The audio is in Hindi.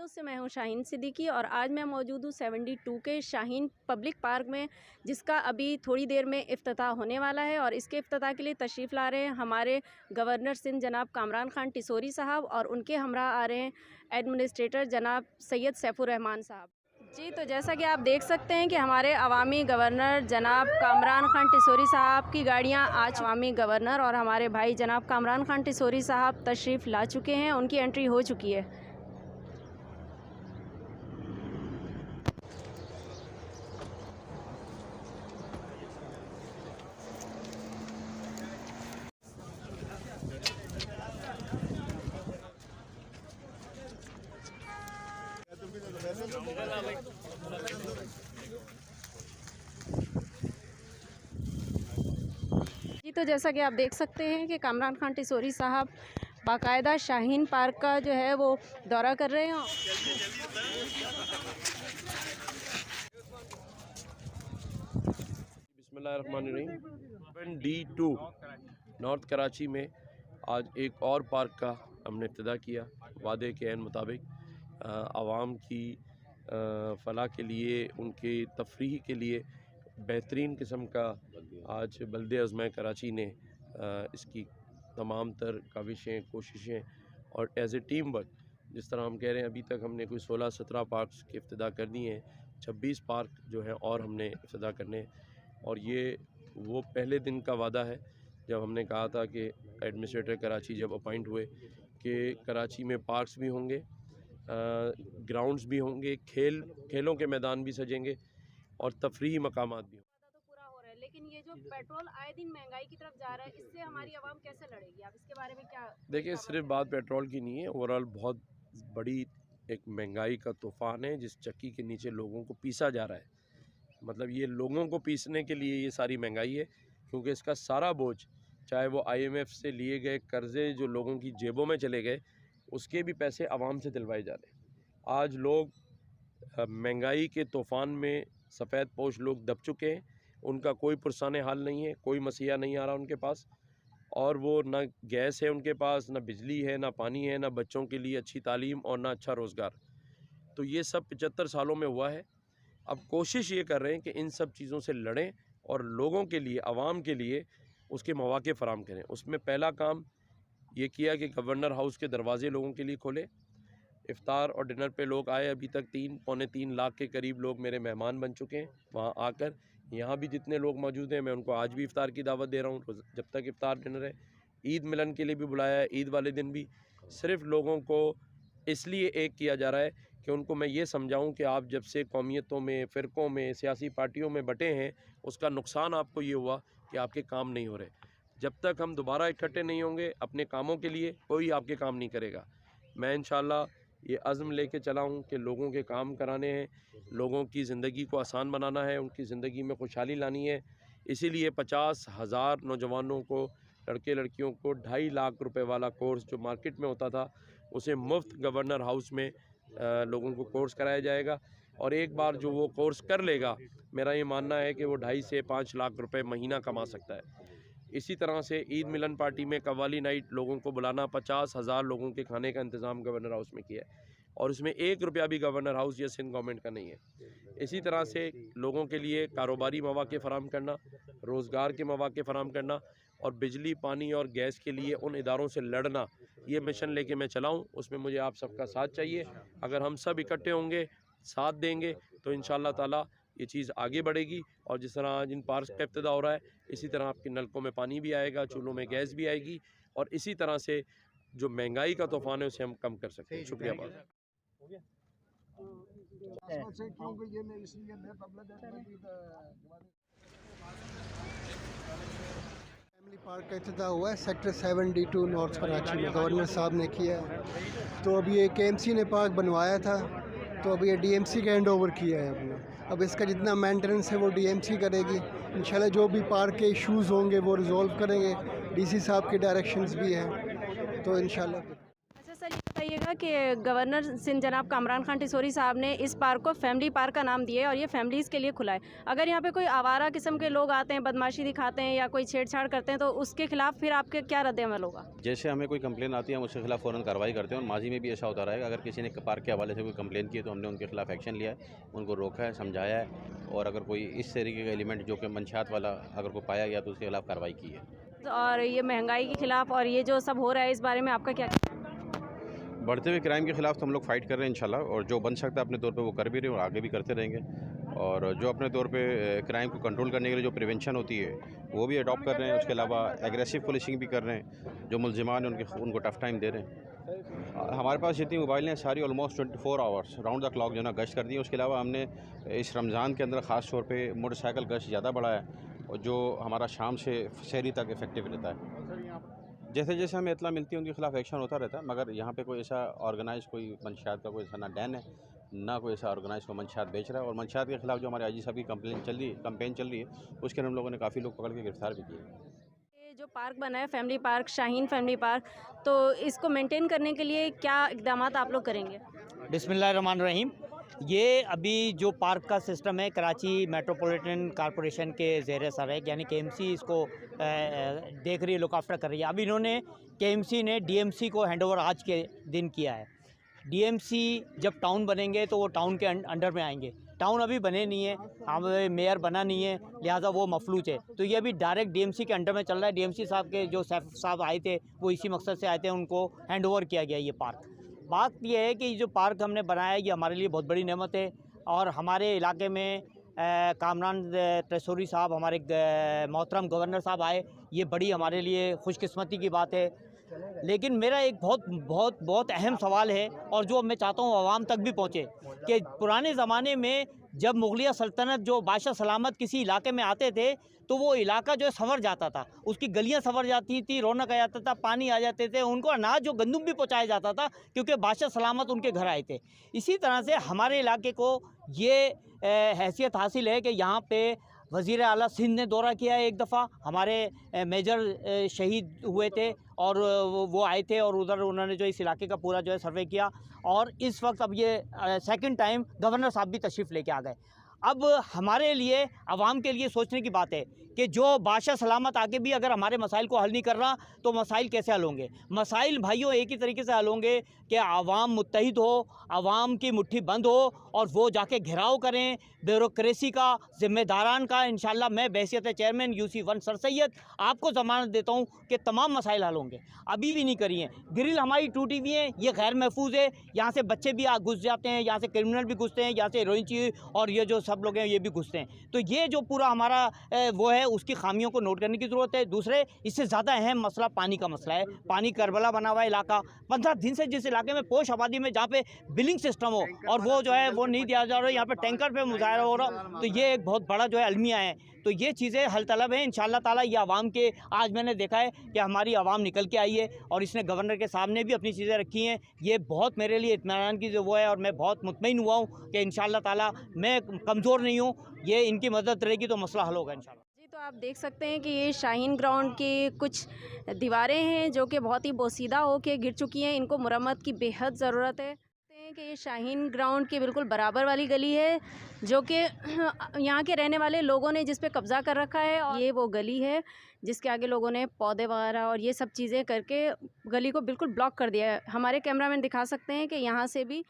न्यूज़ से मैं हूं शाहीन सिद्दीकी और आज मैं मौजूद हूं 72 के शाहीन पब्लिक पार्क में, जिसका अभी थोड़ी देर में इफ्तिताह होने वाला है। और इसके इफ्तिताह के लिए तशरीफ़ ला रहे हैं हमारे गवर्नर सिंध जनाब कामरान खान टिसोरी साहब, और उनके हमरा आ रहे हैं एडमिनिस्ट्रेटर जनाब सैयद सैफुर रहमान साहब। जी, तो जैसा कि आप देख सकते हैं कि हमारे अवामी गवर्नर जनाब कामरान खान टिसोरी साहब की गाड़ियां आज अवामी गवर्नर और हमारे भाई जनाब कामरान खान टिसोरी साहब तशरीफ़ ला चुके हैं, उनकी एंट्री हो चुकी है। जी, तो जैसा कि आप देख सकते हैं कि कामरान खान टिसोरी साहब बाकायदा शाहीन पार्क का जो है वो दौरा कर रहे हैं। बिस्मिल्लाहिर्रहमानिर्रहीम। D2 नॉर्थ कराची में आज एक और पार्क का हमने इब्तिदा किया। वादे के ऐन मुताबिक आवाम की फ़लाह के लिए, उनकी तफरीह के लिए बेहतरीन किस्म का आज बल्दे अज़्म कराची ने इसकी तमाम तर काविशें, कोशिशें और एज़ ए टीम वर्क, जिस तरह हम कह रहे हैं अभी तक हमने कोई 16-17 पार्क्स के इब्तिदा कर दिए हैं, 26 पार्क जो हैं और हमने इब्तिदा करने हैं। और ये वो पहले दिन का वादा है जब हमने कहा था कि एडमिनिस्ट्रेटर कराची जब अपॉइंट हुए कि कराची में पार्क्स भी होंगे, ग्राउंड्स भी होंगे, खेलों के मैदान भी सजेंगे और तफरीही मकामात भी होंगे। तो पूरा हो रहा है, लेकिन ये जो पेट्रोल आए दिन महंगाई की तरफ जा रहा है, इससे हमारी आवाम कैसे लड़ेगी? आप इसके बारे में क्या? देखिए, सिर्फ बात पेट्रोल की नहीं है, ओवरऑल बहुत बड़ी एक महंगाई का तूफ़ान है जिस चक्की के नीचे लोगों को पीसा जा रहा है। मतलब ये लोगों को पीसने के लिए ये सारी महंगाई है, क्योंकि इसका सारा बोझ, चाहे वो IMF से लिए गए कर्ज़े जो लोगों की जेबों में चले गए, उसके भी पैसे आवाम से दिलवाए जा रहे हैं। आज लोग महंगाई के तूफ़ान में सफ़ेद पोश लोग दब चुके हैं, उनका कोई पुरसाने हाल नहीं है, कोई मसीहा नहीं आ रहा उनके पास, और वो ना गैस है उनके पास, ना बिजली है, ना पानी है, ना बच्चों के लिए अच्छी तालीम और ना अच्छा रोज़गार। तो ये सब 75 सालों में हुआ है। अब कोशिश ये कर रहे हैं कि इन सब चीज़ों से लड़ें और लोगों के लिए, आवाम के लिए उसके मौक़े फ़राहम करें। उसमें पहला काम ये किया कि गवर्नर हाउस के दरवाज़े लोगों के लिए खोले। इफ़्तार और डिनर पे लोग आए, अभी तक 3-3.25 लाख के करीब लोग मेरे मेहमान बन चुके हैं। वहाँ आकर यहाँ भी जितने लोग मौजूद हैं, मैं उनको आज भी इफ़्तार की दावत दे रहा हूँ जब तक इफ़्तार डिनर है। ईद मिलन के लिए भी बुलाया है, ईद वाले दिन भी। सिर्फ़ लोगों को इसलिए एक किया जा रहा है कि उनको मैं ये समझाऊं कि आप जब से कौमियतों में, फ़िरक़ों में, सियासी पार्टियों में बटे हैं, उसका नुकसान आपको ये हुआ कि आपके काम नहीं हो रहे। जब तक हम दोबारा इकट्ठे नहीं होंगे अपने कामों के लिए, कोई आपके काम नहीं करेगा। मैं इंशाअल्लाह ये अज़्म लेके चला हूँ कि लोगों के काम कराने हैं, लोगों की ज़िंदगी को आसान बनाना है, उनकी ज़िंदगी में खुशहाली लानी है। इसीलिए 50,000 नौजवानों को, लड़के लड़कियों को 2.5 लाख रुपए वाला कोर्स जो मार्केट में होता था, उसे मुफ्त गवर्नर हाउस में लोगों को कोर्स कराया जाएगा। और एक बार जो वो कोर्स कर लेगा, मेरा ये मानना है कि वो 2.5 से 5 लाख रुपए महीना कमा सकता है। इसी तरह से ईद मिलन पार्टी में कव्वाली नाइट लोगों को बुलाना, 50,000 लोगों के खाने का इंतज़ाम गवर्नर हाउस में किया है, और उसमें 1 रुपया भी गवर्नर हाउस या सिंध गवर्नमेंट का नहीं है। इसी तरह से लोगों के लिए कारोबारी मौक़े फ़राहम करना, रोज़गार के मौक़े फ़राहम करना और बिजली, पानी और गैस के लिए उन इदारों से लड़ना, ये मिशन लेके मैं चला हूँ। उसमें मुझे आप सबका साथ चाहिए। अगर हम सब इकट्ठे होंगे, साथ देंगे, तो इंशाअल्लाह ताला ये चीज़ आगे बढ़ेगी। और जिस तरह आज इन पार्क्स का इब्तिदा हो रहा है, इसी तरह आपके नलकों में पानी भी आएगा, चूल्हों में गैस भी आएगी, और इसी तरह से जो महंगाई का तूफ़ान है उसे हम कम कर सकते हैं। शुक्रिया बहुत। फैमिली पार्क का इफ्तिताह हुआ है सेक्टर 72 नॉर्थ कराची में, गवर्नर साहब ने किया है। तो अभी ये KMC ने पार्क बनवाया था, तो अभी ये DMC का हैंड ओवर किया है अपने। अब इसका जितना मेंटेनेंस है वो DMC करेगी। इंशाल्लाह जो भी पार्क के इश्यूज़ होंगे वो रिजॉल्व करेंगे। DC साहब के डायरेक्शंस भी हैं, तो इंशाल्लाह। अच्छा सर, बताइएगा कि गवर्नर सिंध जनाब कामरान खान टिसोरी साहब ने इस पार्क को फैमिली पार्क का नाम दिया है और ये फैमिलीज़ के लिए खुला है। अगर यहाँ पे कोई आवारा किस्म के लोग आते हैं, बदमाशी दिखाते हैं या कोई छेड़छाड़ करते हैं, तो उसके खिलाफ फिर आपके क्या रद्द-ए-अमल होगा? जैसे हमें कोई कंप्लेन आती है हम उसके खिलाफ फ़ौरन कार्रवाई करते हैं और माजी में भी ऐसा होता रहेगा। अगर किसी ने पार्क के हवाले से कोई कंप्लेन की है तो हमने उनके खिलाफ एक्शन लिया है, उनको रोका है, समझाया है और अगर कोई इस तरीके का एलिमेंट जो कि मंशियात वाला अगर कोई पाया गया तो उसके खिलाफ कार्रवाई की है। और ये महंगाई के खिलाफ और ये जो सब हो रहा है, इस बारे में आपका क्या? बढ़ते हुए क्राइम के खिलाफ तो हम लोग फाइट कर रहे हैं इंशाल्लाह और जो बन सकता है अपने तौर पे वो कर भी रहे हैं और आगे भी करते रहेंगे और जो अपने तौर पे क्राइम को कंट्रोल करने के लिए जो प्रिवेंशन होती है वो भी अडॉप्ट कर रहे हैं। उसके अलावा एग्रेसिव पुलिसिंग भी कर रहे हैं, जो मुलजिमान हैं उनको टफ टाइम दे रहे हैं। हमारे पास जितनी मोबाइलें हैं सारी almost 24 hours round the clock जो है ना गश्त कर दी है। उसके अलावा हमने इस रमज़ान के अंदर ख़ास तौर पर मोटरसाइकिल गश्त ज़्यादा बढ़ा है और जो हमारा शाम से शहरी तक इफेक्टिव रहता है। जैसे जैसे हमें इतला मिलती है उनके खिलाफ एक्शन होता रहता है, मगर यहाँ पे कोई ऐसा ऑर्गेनाइज कोई मंशियात का कोई ऐसा ना डैन है ना कोई ऐसा ऑर्गेनाइज को मंशियात बेच रहा है। और मंशियात के खिलाफ जो हमारे आईजी साहब की कंपेन चल रही है उसके अंदर हम लोगों ने काफ़ी लोग पकड़ के गिरफ्तार भी किए। ये जो पार्क बना है family park, Shaheen family park, तो इसको मेंटेन करने के लिए क्या इक़दामात आप लोग करेंगे? बिस्मिल्लाहिर्रहमानिर्रहीम। ये अभी जो पार्क का सिस्टम है कराची मेट्रोपॉलिटन कॉरपोरेशन के ज़ेर सर है, यानी केएमसी इसको देख रही है, लुक आफ्टर कर रही है। अब इन्होंने केएमसी ने डीएमसी को हैंडओवर आज के दिन किया है। डीएमसी जब टाउन बनेंगे तो वो टाउन के अंडर में आएंगे। टाउन अभी बने नहीं है, हम मेयर बना नहीं है, लिहाजा वो मफलूज है। तो ये अभी डायरेक्ट डीएमसी के अंडर में चल रहा है। डीएमसी साहब के जो सैफ साहब आए थे वो इसी मकसद से आए थे, उनको हैंडओवर किया गया ये पार्क। बात यह है कि जो पार्क हमने बनाया है ये हमारे लिए बहुत बड़ी नेमत है और हमारे इलाके में कामरान टिसोरी साहब, हमारे मोहतरम गवर्नर साहब आए, ये बड़ी हमारे लिए खुशकिस्मती की बात है। लेकिन मेरा एक बहुत अहम सवाल है और जो मैं चाहता हूँ आवाम तक भी पहुँचे कि पुराने ज़माने में जब मुगलिया सल्तनत जो बादशाह सलामत किसी इलाके में आते थे तो वो इलाका जो है संवर जाता था, उसकी गलियां संवर जाती थी, रौनक आ जाता था, पानी आ जाते थे, उनको अनाज जो गंदुम भी पहुंचाया जाता था क्योंकि बादशाह सलामत उनके घर आए थे। इसी तरह से हमारे इलाके को ये हैसियत हासिल है कि यहाँ पे वज़ीर आला सिंध ने दौरा किया है एक दफ़ा, हमारे मेजर शहीद हुए थे और वो आए थे और उधर उन्होंने जो इस इलाके का पूरा जो है सर्वे किया और इस वक्त अब ये सेकंड टाइम गवर्नर साहब भी तशरीफ़ लेके आ गए। अब हमारे लिए आवाम के लिए सोचने की बात है कि जो बादशाह सलामत आके भी अगर हमारे मसाइल को हल नहीं कर रहा तो मसाइल कैसे हल होंगे? मसाइल भाइयों एक ही तरीके से हल होंगे कि आवाम मुत्तहिद हो, आवाम की मुट्ठी बंद हो और वो जाके घेराव करें ब्यूरोक्रेसी का, ज़िम्मेदारान का। इंशाल्लाह मैं बहैसियत चेयरमैन UC1 सर सैयद आपको ज़मानत देता हूँ कि तमाम मसाइल हल होंगे। अभी भी नहीं करी हैं, ग्रिल हमारी टूटी हुई है, ये गैर महफूज है, यहाँ से बच्चे भी घुस जाते हैं, यहाँ से क्रिमिनल भी घुसते हैं, यहाँ से हेरोइन और ये जो सब लोग हैं ये भी घुसते हैं। तो ये जो पूरा हमारा वो है उसकी खामियों को नोट करने की ज़रूरत है। दूसरे इससे ज़्यादा अहम मसला पानी का मसला है। पानी करबला बना हुआ इलाका, 15 दिन से जिस इलाके में पोश आबादी में जहाँ पे बिलिंग सिस्टम हो और वो जो है वो नहीं दिया जा रहा है, यहाँ पे टैंकर पे मुजाहरा हो रहा, तो ये एक बहुत बड़ा जो है अलमिया है। तो ये चीज़ें हल तलब है इंशाअल्लाह ताला। ये आवाम के आज मैंने देखा है कि हमारी आवाम निकल के आई है और इसने गवर्नर के सामने भी अपनी चीज़ें रखी हैं। ये बहुत मेरे लिए इत्मीनान की जो वो है और मैं बहुत मुतमईन हुआ हूँ कि इंशाअल्लाह ताला मैं कमज़ोर नहीं हूँ, ये इनकी मदद रहेगी तो मसला हल होगा इंशाअल्लाह। जी, तो आप देख सकते हैं कि ये शाहीन ग्राउंड की कुछ दीवारें हैं जो कि बहुत ही बोसीदा होके गिर चुकी हैं, इनको मुरम्मत की बेहद ज़रूरत है। कि ये शाहीन ग्राउंड के बिल्कुल बराबर वाली गली है जो कि यहाँ के रहने वाले लोगों ने जिस पे कब्ज़ा कर रखा है और ये वो गली है जिसके आगे लोगों ने पौधे वगैरह और ये सब चीज़ें करके गली को बिल्कुल ब्लॉक कर दिया है। हमारे कैमरामैन दिखा सकते हैं कि यहाँ से भी